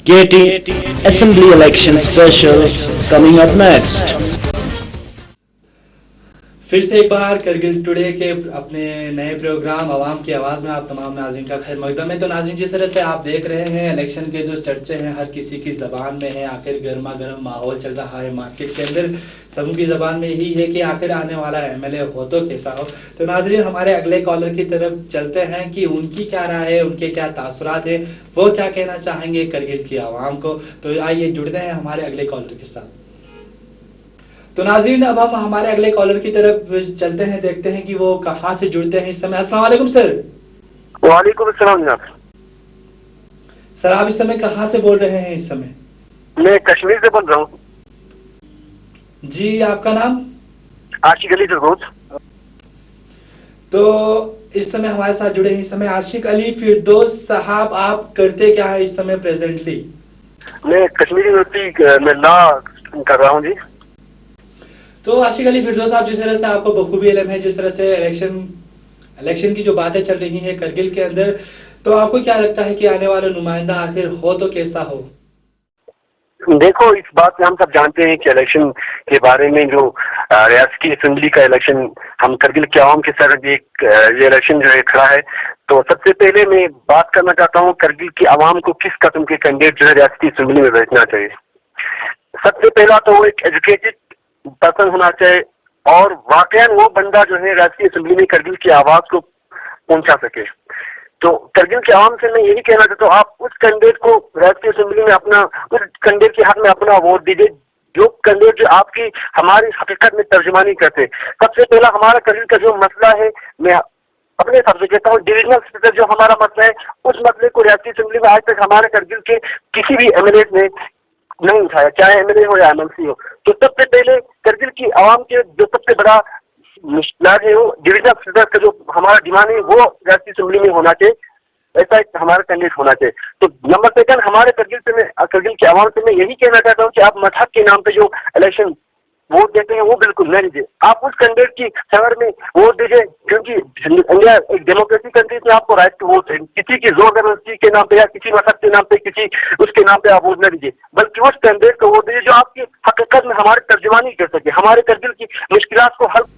KT Assembly Election Special coming up next. फिर से एक बार करगिल टुडे के अपने नए प्रोग्राम आवाम की आवाज़ में आप तमाम नाज़रीन का खैर मकदम है। तो नाज़रीन, जिस तरह से आप देख रहे हैं इलेक्शन के जो चर्चे हैं हर किसी की ज़बान में है। आखिर गर्मा गर्म माहौल चल रहा है मार्केट के अंदर, सबों की ज़बान में यही है कि आखिर आने वाला एमएलए हो तो कैसा हो। तो नाज़रीन, हमारे अगले कॉलर की तरफ चलते हैं कि उनकी क्या राय है, उनके क्या तासुरात है, वो क्या कहना चाहेंगे करगिल की आवाम को। तो आइए जुड़ते हैं हमारे अगले कॉलर के साथ। तो नाज़रीन, अब हम हमारे अगले कॉलर की तरफ चलते हैं, देखते हैं कि वो कहाँ से जुड़ते हैं इस समय। अस्सलाम वालेकुम सर। वालेकुम अस्सलाम जनाब। सर, आप इस समय कहाँ से बोल रहे हैं इस समय? मैं कश्मीर से बोल रहा हूँ जी। आपका नाम? आशिक अली फिरदौस। तो इस समय हमारे साथ जुड़े हैं इस समय आशिक अली फिरदौस साहब। आप करते क्या है इस समय प्रेजेंटली? मैं कश्मीर यूनिवर्सिटी में लॉ कर रहा हूँ जी। तो आशिक अली फिरदौस साहब, जिस तरह से आपको बखूबी इल्म है जिस तरह से इलेक्शन की जो बातें चल रही हैं करगिल के अंदर, तो आपको क्या लगता है कि आने वाला नुमाइंदा आखिर हो तो कैसा हो? देखो, इस बात में हम सब जानते हैं कि इलेक्शन के बारे में जो रियासती असेंबली का इलेक्शन हम करगिल के आवाम के सर एक ये इलेक्शन जो है खड़ा है। तो सबसे पहले मैं बात करना चाहता हूँ करगिल की आवाम को किस किस्म के कैंडिडेट जो है रियासती असेंबली में बैठना चाहिए। सबसे पहला तो वो एक एजुकेटेड पर्सन होना चाहिए और वाकई वो बंदा जो है राष्ट्रीय असेंबली में करगिल की आवाज को पहुंचा सके। तो करगिल के आवाम से मैं यही कहना चाहता हूँ, आप उस कैंडिडेट को राष्ट्रीय असेंबली में उस कैंडिडेट के हक में अपना वोट दीजिए जो कैंडिडेट जो आपकी हमारी हकीकत में तर्जुमानी करते। सबसे पहला हमारा करगिल का जो मसला है, मैं अपने हिसाब से कहता हूँ डिविजनल स्पीकर जो हमारा मसला है, उस मसले को रियासती असेंबली में आज तक हमारे करगिल के किसी भी एमएलए ने नहीं उठाया, चाहे एमएलए हो या एमएलसी हो। तो सबसे पहले करगिल की आवाम के जो सबसे बड़ा मुश्किल है वो डिविजनल स्पीकर का जो हमारा डिमांड है वो राष्ट्रीय असेंबली में होना चाहिए, ऐसा एक हमारा कैंडिडेट होना चाहिए। तो नंबर सेकंड, हमारे करगिल की आवाम से मैं यही कहना चाहता हूँ कि आप मजहब के नाम पे जो इलेक्शन वोट देते हैं वो बिल्कुल नहीं दीजिए। आप उस कैंडिडेट की फेवर में वोट दीजिए, क्योंकि इंडिया एक डेमोक्रेसी कंट्री में आपको राइट टू वोट है। किसी की जोर जबरदस्ती के नाम पे या किसी मजहब के नाम पे किसी उसके नाम पे आप वोट न दीजिए, बल्कि उस कैंडिडेट को वोट दीजिए जो आपकी हकीकत में हमारी तर्जुमानी कर सके, हमारे करगिल की मुश्किलात को हल।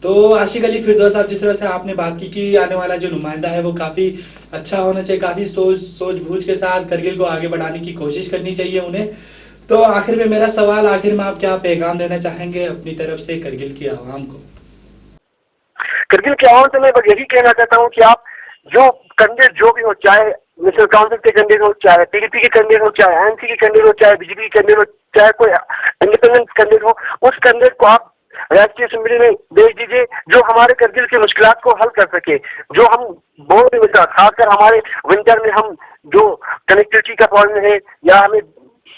तो आशिक अली फिरदौस साहब, जिस तरह से आपने बात की कि आने वाला जो नुमाइंदा है वो काफी अच्छा होना चाहिए, काफी सोच बूझ के साथ करगिल को आगे बढ़ाने की कोशिश करनी चाहिए उन्हें। तो आखिर में मेरा सवाल, आखिर में आप क्या पैगाम देना चाहेंगे अपनी तरफ से करगिल की आवाम को? करगिल की आवाम से मैं बस यही कहना चाहता हूँ कि आप जो कैंडिडेट जो भी हो, चाहे नेशनल काउंसिल के कैंडिडेट हो, चाहे पीडीपी के कैंडिडेट हो, चाहे एनसी के कैंडिडेट हो, चाहे बीजेपी के कैंडिडेट हो, चाहे कोई इंडिपेंडेंट कैंडिडेट हो, उस कैंडिडेट को आप राष्ट्रीय असेंबली में भेज दीजिए जो हमारे करगिल के मुश्किलात को हल कर सके। जो हम बहुत ही खासकर हमारे विंटर में हम जो कनेक्टिविटी का प्रॉब्लम है या हमें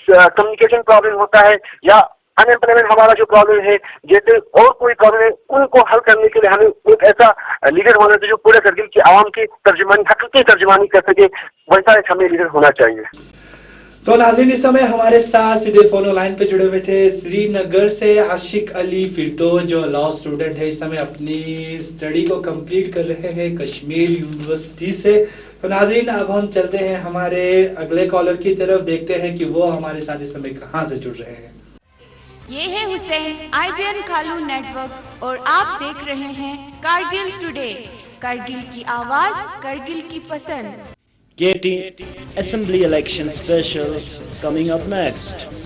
कम्युनिकेशन प्रॉब्लम होता है या अनएम्प्लॉयमेंट हमारा जो प्रॉब्लम है, जैसे और कोई प्रॉब्लम है, उनको हल करने के लिए हमें एक ऐसा लीडर होना चाहिए जो पूरे करगिल की आवाम की हकीकी तर्जुमानी कर सके। वैसा एक हमें लीडर होना चाहिए। तो नाज़रीन, इस समय हमारे साथ सीधे फोन लाइन पे जुड़े हुए थे श्रीनगर से आशिक अली फिरदौस, जो लॉ स्टूडेंट है, इस समय अपनी स्टडी को कंप्लीट कर रहे हैं कश्मीर यूनिवर्सिटी से। तो नाज़रीन, अब हम चलते हैं हमारे अगले कॉलर की तरफ, देखते हैं कि वो हमारे साथ इस समय कहाँ से जुड़ रहे हैं। ये है हुसैन IBN खालू नेटवर्क और आप देख रहे हैं कारगिल टुडे, कारगिल की आवाज, कारगिल की पसंद। KT Assembly Election Special coming up next.